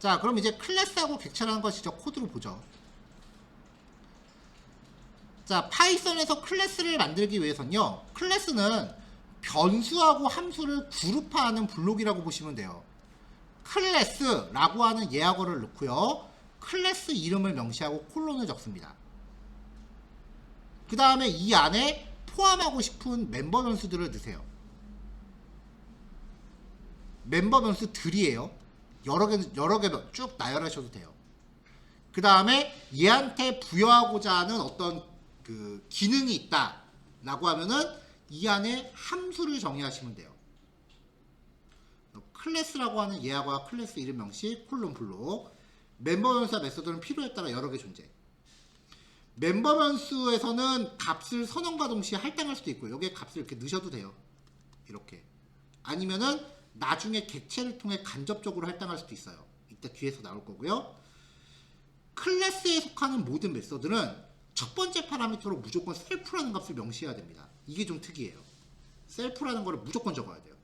자, 그럼 이제 클래스하고 객체라는 걸 직접 코드로 보죠. 자, 파이썬에서 클래스를 만들기 위해서는요, 클래스는 변수하고 함수를 그룹화하는 블록이라고 보시면 돼요. 클래스라고 하는 예약어를 넣고요, 클래스 이름을 명시하고 콜론을 적습니다. 그 다음에 이 안에 포함하고 싶은 멤버 변수들을 넣으세요. 멤버 변수들이에요. 여러 개 쭉 나열하셔도 돼요. 그 다음에 얘한테 부여하고자 하는 어떤 그 기능이 있다 라고 하면은 이 안에 함수를 정의하시면 돼요. 클래스라고 하는 예약어와 클래스 이름 명시 콜론 블록. 멤버 변수와 메서드는 필요에 따라 여러 개 존재. 멤버 변수에서는 값을 선언과 동시에 할당할 수도 있고요. 여기에 값을 이렇게 넣으셔도 돼요. 이렇게. 아니면은 나중에 객체를 통해 간접적으로 할당할 수도 있어요. 이따 뒤에서 나올 거고요. 클래스에 속하는 모든 메서드는 첫 번째 파라미터로 무조건 셀프라는 값을 명시해야 됩니다. 이게 좀 특이해요. 셀프라는 거를 무조건 적어야 돼요.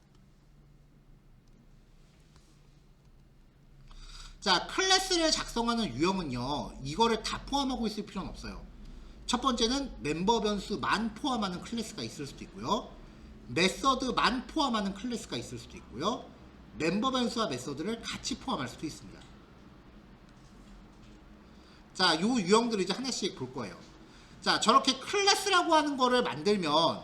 자, 클래스를 작성하는 유형은요, 이거를 다 포함하고 있을 필요는 없어요. 첫 번째는 멤버 변수만 포함하는 클래스가 있을 수도 있고요, 메서드만 포함하는 클래스가 있을 수도 있고요, 멤버 변수와 메서드를 같이 포함할 수도 있습니다. 자, 요 유형들을 이제 하나씩 볼 거예요. 자, 저렇게 클래스라고 하는 거를 만들면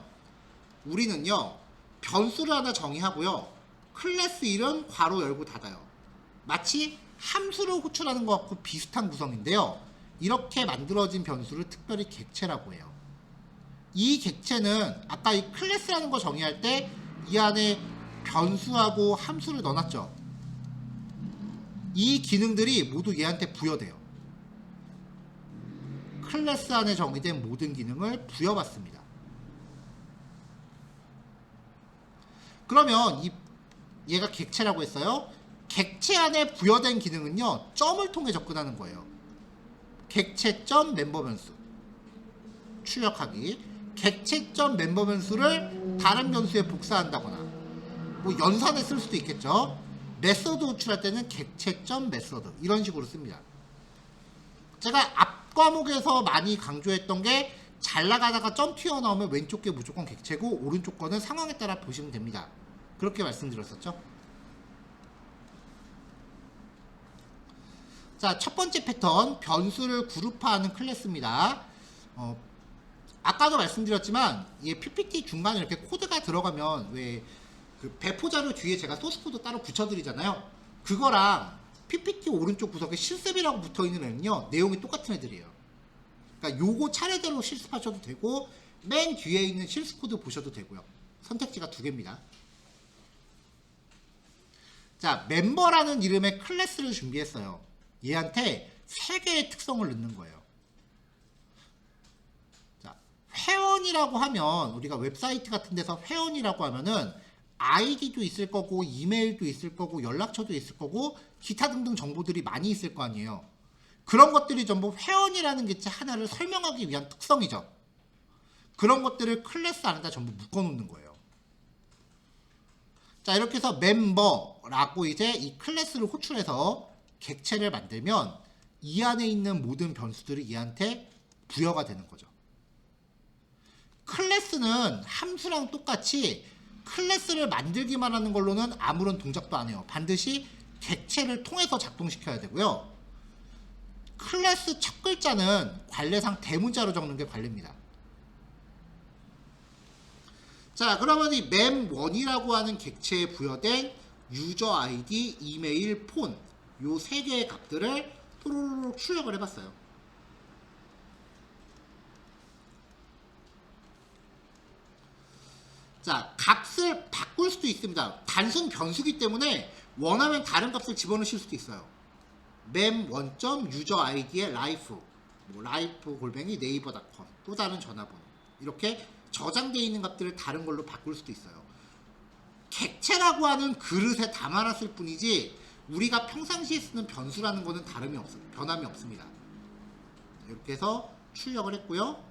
우리는요, 변수를 하나 정의하고요, 클래스 이름 괄호 열고 닫아요. 마치 함수를 호출하는 것 같고 비슷한 구성인데요, 이렇게 만들어진 변수를 특별히 객체라고 해요. 이 객체는 아까 이 클래스라는 거 정의할 때 이 안에 변수하고 함수를 넣어놨죠. 이 기능들이 모두 얘한테 부여돼요. 클래스 안에 정의된 모든 기능을 부여받습니다. 그러면 얘가 객체라고 했어요. 객체 안에 부여된 기능은요, 점을 통해 접근하는 거예요. 객체점 멤버 변수 출력하기. 객체점 멤버 변수를 다른 변수에 복사한다거나 뭐 연산에 쓸 수도 있겠죠. 메서드 호출할 때는 객체점 메서드 이런 식으로 씁니다. 제가 앞 과목에서 많이 강조했던 게 잘 나가다가 점 튀어나오면 왼쪽 게 무조건 객체고 오른쪽 거는 상황에 따라 보시면 됩니다. 그렇게 말씀드렸었죠. 자, 첫 번째 패턴, 변수를 그룹화하는 클래스입니다. 아까도 말씀드렸지만 이 PPT 중간에 이렇게 코드가 들어가면 왜 그 배포 자료 뒤에 제가 소스 코드 따로 붙여드리잖아요. 그거랑 PPT 오른쪽 구석에 실습이라고 붙어있는 애는요, 내용이 똑같은 애들이에요. 그러니까 요거 차례대로 실습하셔도 되고 맨 뒤에 있는 실습 코드 보셔도 되고요. 선택지가 두 개입니다. 자, 멤버라는 이름의 클래스를 준비했어요. 얘한테 3개의 특성을 넣는 거예요. 자, 회원이라고 하면 우리가 웹사이트 같은 데서 회원이라고 하면은 아이디도 있을 거고 이메일도 있을 거고 연락처도 있을 거고 기타 등등 정보들이 많이 있을 거 아니에요. 그런 것들이 전부 회원이라는 객체 하나를 설명하기 위한 특성이죠. 그런 것들을 클래스 안에다 전부 묶어놓는 거예요. 자, 이렇게 해서 멤버라고 이제 이 클래스를 호출해서 객체를 만들면 이 안에 있는 모든 변수들이 얘한테 부여가 되는 거죠. 클래스는 함수랑 똑같이 클래스를 만들기만 하는 걸로는 아무런 동작도 안 해요. 반드시 객체를 통해서 작동시켜야 되고요. 클래스 첫 글자는 관례상 대문자로 적는 게 관례입니다. 자, 그러면 이 mem1이라고 하는 객체에 부여된 유저 아이디, 이메일, 폰 요 세 개의 값들을 또로록 출력을 해봤어요. 자, 값을 바꿀 수도 있습니다. 단순 변수기 때문에 원하면 다른 값을 집어넣으실 수도 있어요. mem1.userId의 life, life@naver.com, 또 다른 전화번호, 이렇게 저장되어 있는 값들을 다른 걸로 바꿀 수도 있어요. 객체라고 하는 그릇에 담아놨을 뿐이지 우리가 평상시에 쓰는 변수라는 거는 변함이 없습니다. 이렇게 해서 출력을 했고요.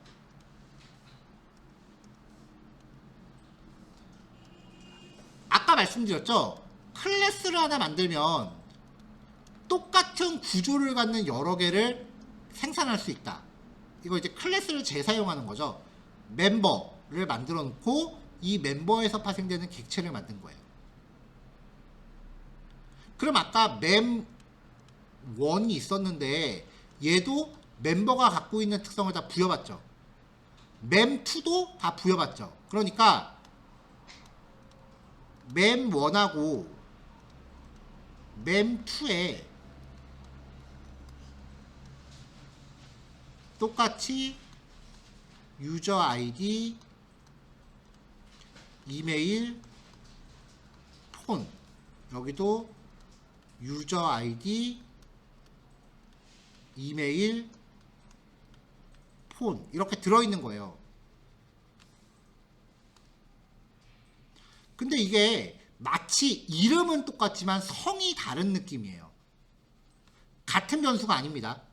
아까 말씀드렸죠? 클래스를 하나 만들면 똑같은 구조를 갖는 여러 개를 생산할 수 있다. 이거 이제 클래스를 재사용하는 거죠. 멤버를 만들어 놓고 이 멤버에서 파생되는 객체를 만든 거예요. 그럼 아까 mem1이 있었는데 얘도 멤버가 갖고 있는 특성을 다 부여받죠. mem2도 다 부여받죠. 그러니까 mem1하고 mem2에 똑같이 유저 아이디, 이메일, 폰, 여기도 유저 아이디, 이메일, 폰 이렇게 들어있는 거예요. 근데 이게 마치 이름은 똑같지만 성이 다른 느낌이에요. 같은 변수가 아닙니다.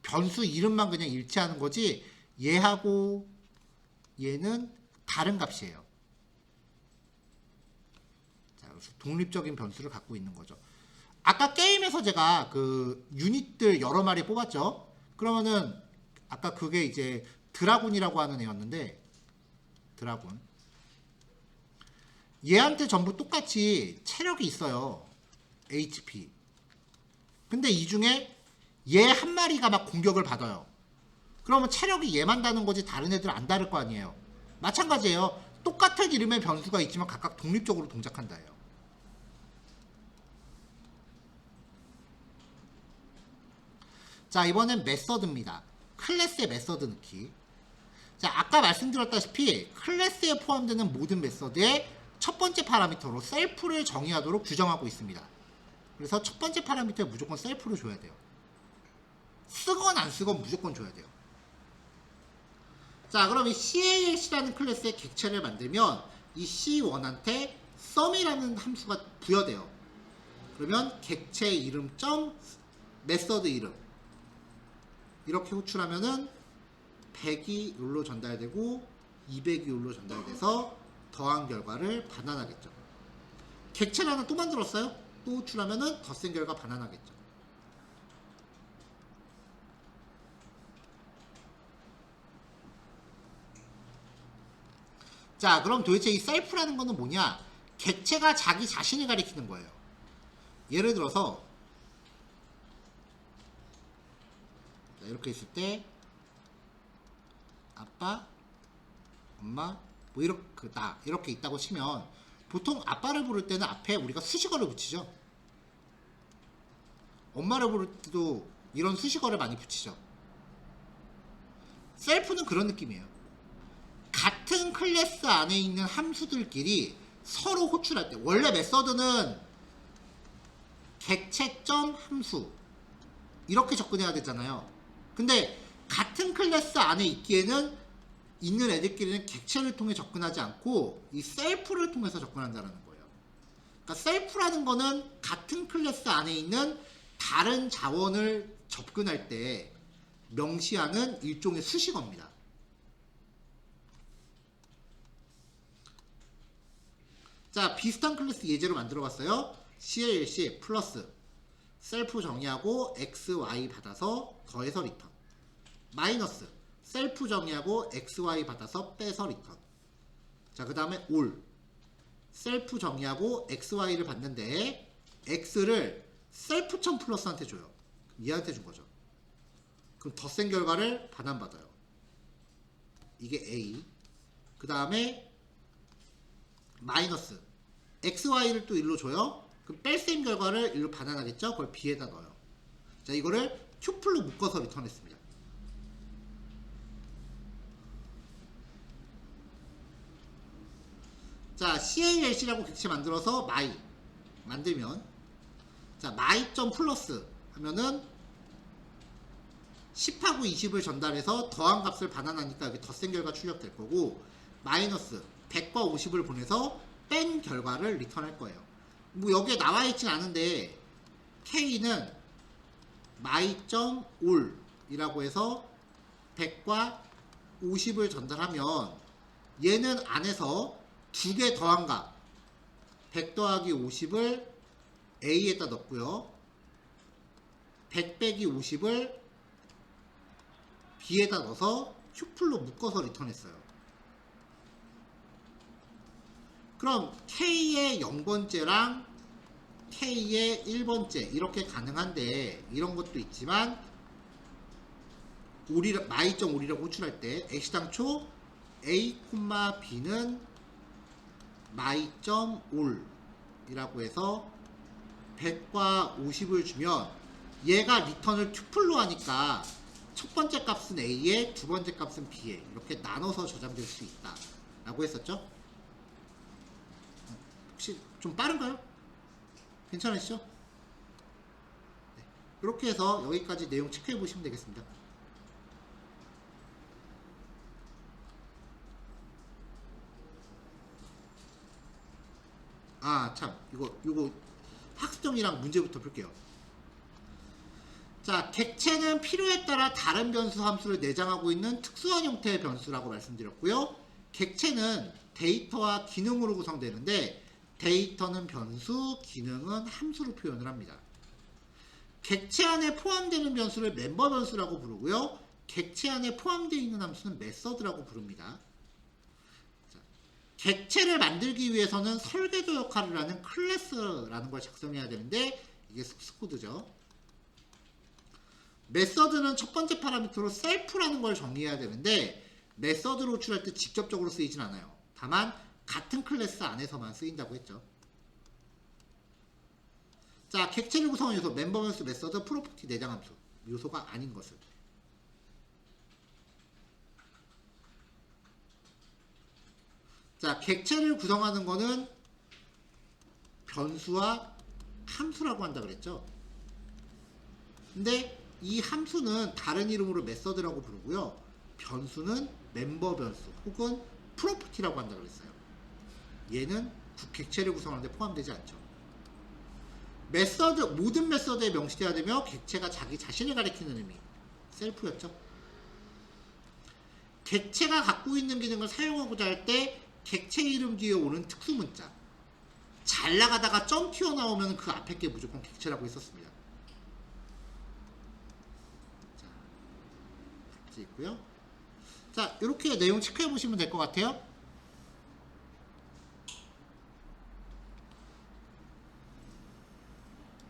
변수 이름만 그냥 일치하는 거지 얘하고 얘는 다른 값이에요. 자, 그래서 독립적인 변수를 갖고 있는 거죠. 아까 게임에서 제가 그 유닛들 여러 마리 뽑았죠. 그러면은 아까 그게 이제 드라군이라고 하는 애였는데, 드라군 얘한테 전부 똑같이 체력이 있어요. HP. 근데 이 중에 얘 한 마리가 막 공격을 받아요. 그러면 체력이 얘만 다는 거지 다른 애들 안 다를 거 아니에요. 마찬가지예요. 똑같은 이름의 변수가 있지만 각각 독립적으로 동작한다예요. 자, 이번엔 메서드입니다. 클래스의 메서드 넣기. 자, 아까 말씀드렸다시피 클래스에 포함되는 모든 메서드의 첫 번째 파라미터로 셀프를 정의하도록 규정하고 있습니다. 그래서 첫 번째 파라미터에 무조건 셀프를 줘야 돼요. 쓰건 안 쓰건 무조건 줘야 돼요. 자, 그럼 이 CALC라는 클래스의 객체를 만들면 이 C1한테 sum이라는 함수가 부여돼요. 그러면 객체 이름 점 메서드 이름 이렇게 호출하면은 100이 룰로 전달되고 200이 룰로 전달돼서 더한 결과를 반환하겠죠. 객체를 하나 또 만들었어요. 또 호출하면은 더 센 결과 반환하겠죠. 자, 그럼 도대체 이 셀프라는 거는 뭐냐? 객체가 자기 자신을 가리키는 거예요. 예를 들어서 자, 이렇게 있을 때 아빠, 엄마, 뭐 이렇게 있다고 치면 보통 아빠를 부를 때는 앞에 우리가 수식어를 붙이죠. 엄마를 부를 때도 이런 수식어를 많이 붙이죠. 셀프는 그런 느낌이에요. 같은 클래스 안에 있는 함수들끼리 서로 호출할 때, 원래 메서드는 객체점 함수 이렇게 접근해야 되잖아요. 근데 같은 클래스 안에 있기에는 있는 애들끼리는 객체를 통해 접근하지 않고 이 셀프를 통해서 접근한다는 거예요. 그러니까 셀프라는 거는 같은 클래스 안에 있는 다른 자원을 접근할 때 명시하는 일종의 수식어입니다. 자, 비슷한 클래스 예제로 만들어 봤어요. CLC 플러스 셀프 정의하고 XY 받아서 더해서 리턴, 마이너스 셀프 정의하고 XY 받아서 빼서 리턴. 자, 그 다음에 올 셀프 정의하고 XY를 받는데 X를 셀프점 플러스한테 줘요. 얘한테 준 거죠. 그럼 더 센 결과를 반환받아요. 이게 A. 그 다음에 마이너스 XY를 또 1로 줘요. 그럼 뺄셈 결과를 1로 반환하겠죠? 그걸 B에다 넣어요. 자, 이거를 튜플로 묶어서 리턴했습니다. 자, CALC라고 객체 만들어서 마이 만들면, 자, 마이점 플러스 하면은 10하고 20을 전달해서 더한 값을 반환하니까 여기 덧셈 결과 출력될 거고, 마이너스 100과 50을 보내서 뺀 결과를 리턴할 거예요. 뭐 여기에 나와 있진 않은데 K는 마이점 올이라고 해서 100과 50을 전달하면 얘는 안에서 두 개 더한 값 100 더하기 50을 A에다 넣고요, 100 빼기 50을 B에다 넣어서 튜플로 묶어서 리턴했어요. 그럼 K의 0번째랑 K의 1번째 이렇게 가능한데, 이런 것도 있지만 마이점 올이라고 호출할 때 애시당초 A, B는 마이점 올이라고 해서 100과 50을 주면 얘가 리턴을 튜플로 하니까 첫 번째 값은 A에 두 번째 값은 B에 이렇게 나눠서 저장될 수 있다 라고 했었죠. 혹시 좀 빠른가요? 괜찮으시죠? 네. 이렇게 해서 여기까지 내용 체크해 보시면 되겠습니다. 아, 참, 이거 학습정리랑 문제부터 풀게요. 자, 객체는 필요에 따라 다른 변수 함수를 내장하고 있는 특수한 형태의 변수라고 말씀드렸고요. 객체는 데이터와 기능으로 구성되는데, 데이터는 변수, 기능은 함수로 표현을 합니다. 객체 안에 포함되는 변수를 멤버 변수라고 부르고요, 객체 안에 포함되어 있는 함수는 메서드라고 부릅니다. 자, 객체를 만들기 위해서는 설계도 역할을 하는 클래스라는 걸 작성해야 되는데, 이게 습스코드죠. 메서드는 첫 번째 파라미터로 셀프라는 걸 정의해야 되는데, 메서드로 호출할 때 직접적으로 쓰이진 않아요. 다만 같은 클래스 안에서만 쓰인다고 했죠. 자, 객체를 구성하는 요소, 멤버 변수, 메서드, 프로퍼티, 내장 함수, 요소가 아닌 것을. 자, 객체를 구성하는 거는 변수와 함수라고 한다 그랬죠. 근데 이 함수는 다른 이름으로 메서드라고 부르고요, 변수는 멤버 변수 혹은 프로퍼티라고 한다 그랬어요. 얘는 객체를 구성하는데 포함되지 않죠. 메서드, 모든 메서드에 명시되어야 되며 객체가 자기 자신을 가리키는 의미, 셀프였죠. 객체가 갖고 있는 기능을 사용하고자 할 때 객체 이름 뒤에 오는 특수 문자, 잘 나가다가 점 튀어나오면 그 앞에 게 무조건 객체라고 했었습니다. 자, 있고요. 자, 이렇게 내용 체크해 보시면 될 것 같아요.